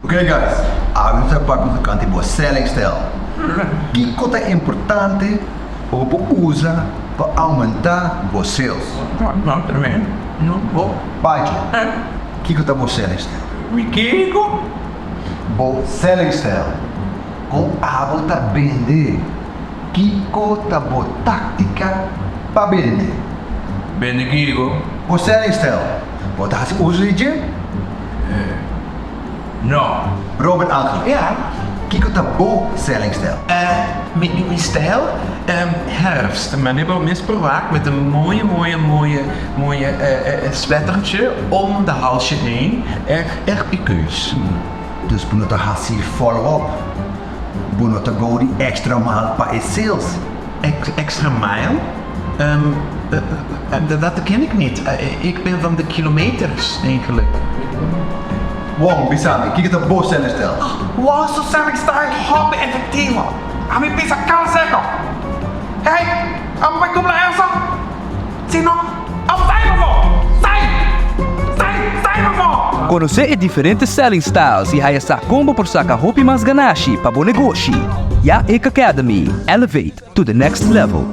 Ok guys, agora está para o canto do selling style. Que coisa é importante para usar para aumentar os sales? Não, também. Não vou. Pai, que coisa é o selling style? Me quero. O selling style com a para vender. Que coisa é a tática para vender? Bendigo. O selling style, você usa de? Não. Robert Angel. Ja. Que coisa é o selling style? Mijn stijl, herfst. Maar nu heb ik misprowaakt met een mooie sweatertje om de halsje heen. Echt piqueus. Dus we moeten gaan volop. We moeten go die extra maal bij sales. Extra mile? Dat ken ik niet. Ik ben van de kilometers eigenlijk. Wow, Bisami, kijk het op selling style. Wow, so selling style hobby efectivo. A mí pisa cada seco. Hey, vamos a comprar eso. Si no, sai, vamos. Conoce diferentes selling styles e haya sa combo por saka hopi mas ganashi pa bo negócio. Ya Ek Academy, elevate to the next level.